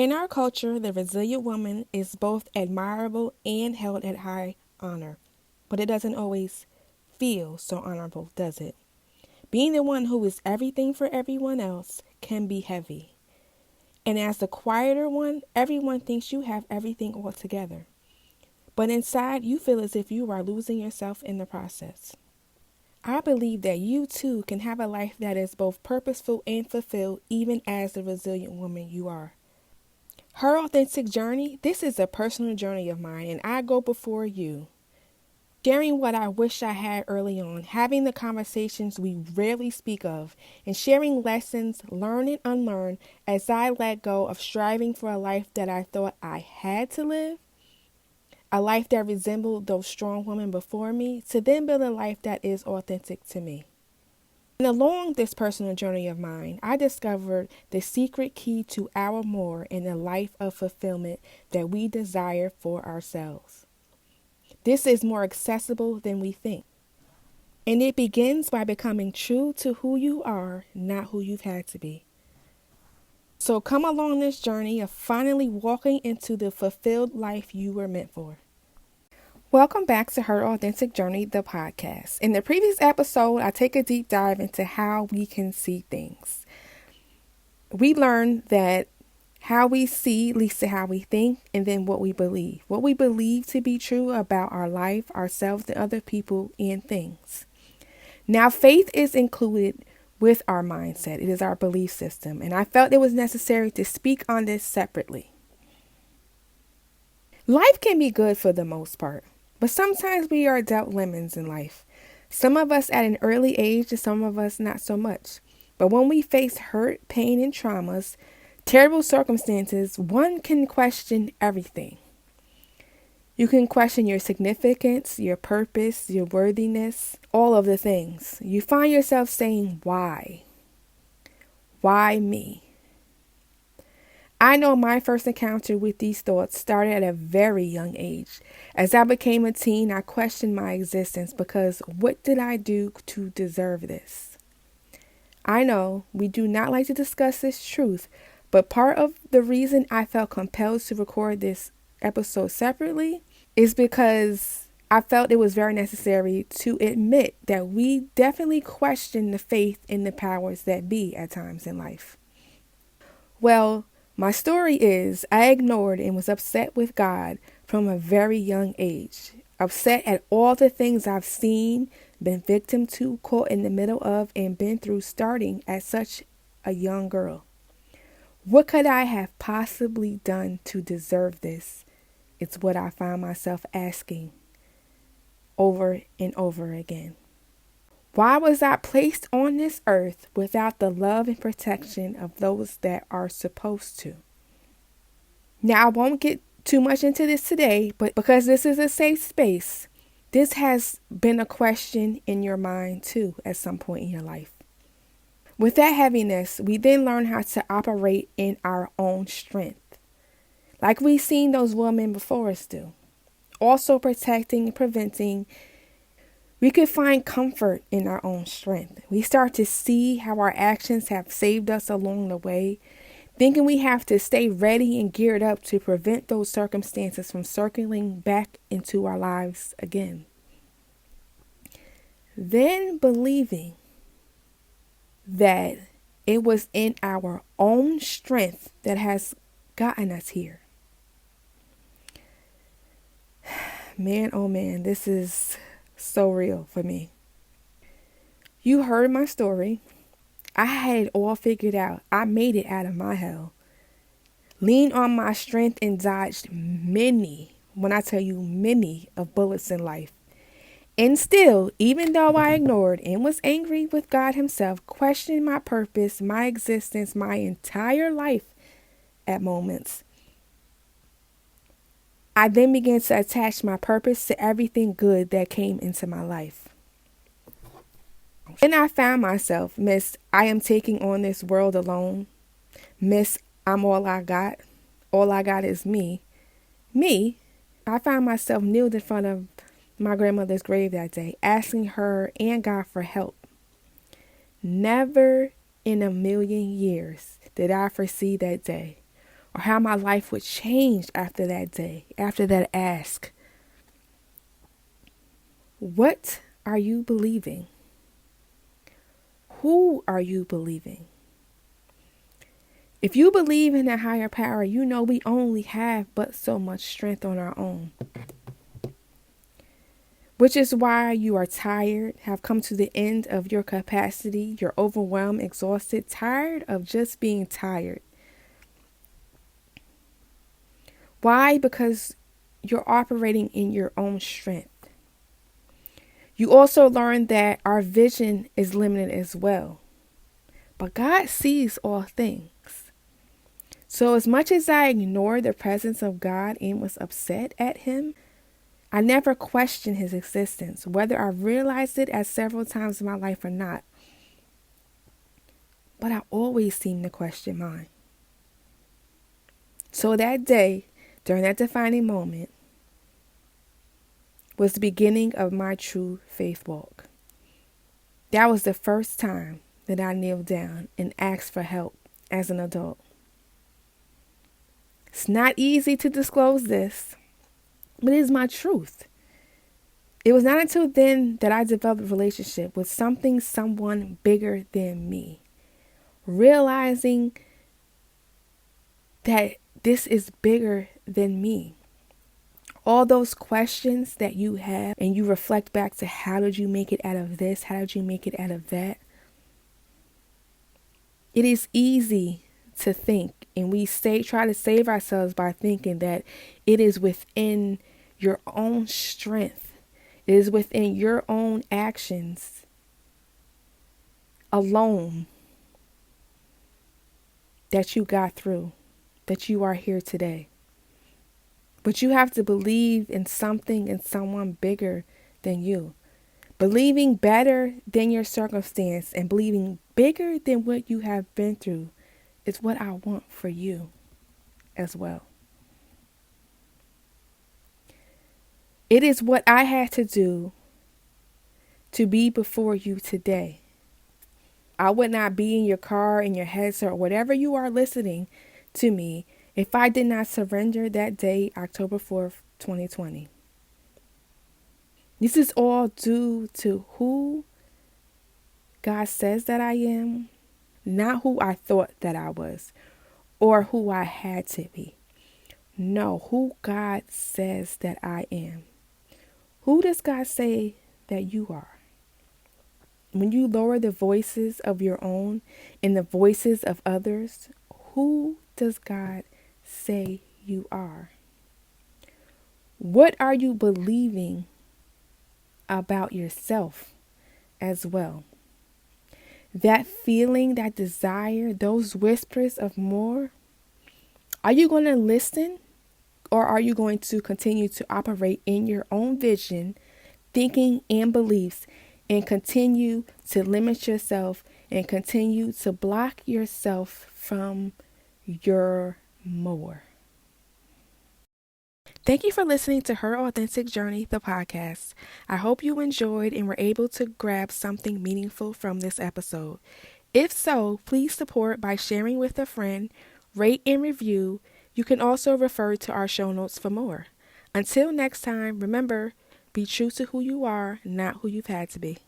In our culture, the resilient woman is both admirable and held at high honor, but it doesn't always feel so honorable, does it? Being the one who is everything for everyone else can be heavy. And as the quieter one, everyone thinks you have everything all together. But inside, you feel as if you are losing yourself in the process. I believe that you too can have a life that is both purposeful and fulfilled, even as the resilient woman you are. Her authentic journey, this is a personal journey of mine, and I go before you, sharing what I wish I had early on, having the conversations we rarely speak of, and sharing lessons, learn and unlearn, as I let go of striving for a life that I thought I had to live, a life that resembled those strong women before me, to then build a life that is authentic to me. And along this personal journey of mine, I discovered the secret key to our more in the life of fulfillment that we desire for ourselves. This is more accessible than we think. And it begins by becoming true to who you are, not who you've had to be. So come along this journey of finally walking into the fulfilled life you were meant for. Welcome back to Her Authentic Journey, the podcast. In the previous episode, I take a deep dive into how we can see things. We learned that how we see leads to how we think, and then what we believe. What we believe to be true about our life, ourselves, and other people and things. Now, faith is included with our mindset. It is our belief system, and I felt it was necessary to speak on this separately. Life can be good for the most part. But sometimes we are dealt lemons in life. Some of us at an early age and some of us not so much. But when we face hurt, pain, and traumas, terrible circumstances, one can question everything. You can question your significance, your purpose, your worthiness, all of the things. You find yourself saying, why? Why me? I know my first encounter with these thoughts started at a very young age. As I became a teen, I questioned my existence because what did I do to deserve this? I know we do not like to discuss this truth, but part of the reason I felt compelled to record this episode separately is because I felt it was very necessary to admit that we definitely question the faith in the powers that be at times in life. Well, my story is I ignored and was upset with God from a very young age. Upset at all the things I've seen, been victim to, caught in the middle of, and been through starting as such a young girl. What could I have possibly done to deserve this? It's what I found myself asking over and over again. Why was I placed on this earth without the love and protection of those that are supposed to? Now, I won't get too much into this today, but because this is a safe space, this has been a question in your mind too at some point in your life. With that heaviness, we then learn how to operate in our own strength, like we've seen those women before us do. Also protecting and preventing. We could find comfort in our own strength. We start to see how our actions have saved us along the way, thinking we have to stay ready and geared up to prevent those circumstances from circling back into our lives again. Then believing that it was in our own strength that has gotten us here. Man, oh man, this is so real for me. You heard my story. I had it all figured out. I made it out of my hell. Leaned on my strength and dodged many, when I tell you many, of bullets in life. And still, even though I ignored and was angry with God himself, questioned my purpose, my existence, my entire life at moments, I then began to attach my purpose to everything good that came into my life. Then I found myself, Miss, I am taking on this world alone. Miss, I'm all I got. All I got is me. Me? I found myself kneeled in front of my grandmother's grave that day, asking her and God for help. Never in a million years did I foresee that day or how my life would change after that day, after that ask. What are you believing? Who are you believing? If you believe in a higher power, you know we only have but so much strength on our own. Which is why you are tired, have come to the end of your capacity, you're overwhelmed, exhausted, tired of just being tired. Why? Because you're operating in your own strength. You also learn that our vision is limited as well. But God sees all things. So as much as I ignored the presence of God and was upset at him, I never questioned his existence, whether I realized it as several times in my life or not. But I always seemed to question mine. So that day, during that defining moment, was the beginning of my true faith walk. That was the first time that I kneeled down and asked for help as an adult. It's not easy to disclose this, but it is my truth. It was not until then that I developed a relationship with someone bigger than me. Realizing that this is bigger than me. All those questions that you have and you reflect back to how did you make it out of this? How did you make it out of that? It is easy to think, and we try to save ourselves by thinking that it is within your own strength. It is within your own actions alone that you got through, that you are here today. But you have to believe in something and someone bigger than you. Believing better than your circumstance and believing bigger than what you have been through is what I want for you as well. It is what I had to do to be before you today. I would not be in your car, in your headset, or whatever you are listening to me if I did not surrender that day, October 4th, 2020. This is all due to who God says that I am, not who I thought that I was or who I had to be. No, who God says that I am. Who does God say that you are? When you lower the voices of your own and the voices of others, who does God say you are? What are you believing about yourself as well? That feeling, that desire, those whispers of more, are you going to listen, or are you going to continue to operate in your own vision, thinking and beliefs, and continue to limit yourself and continue to block yourself from your more? Thank you for listening to Her Authentic Journey, the podcast. I hope you enjoyed and were able to grab something meaningful from this episode. If so, please support by sharing with a friend, rate and review. You can also refer to our show notes for more. Until next time, remember, be true to who you are, not who you've had to be.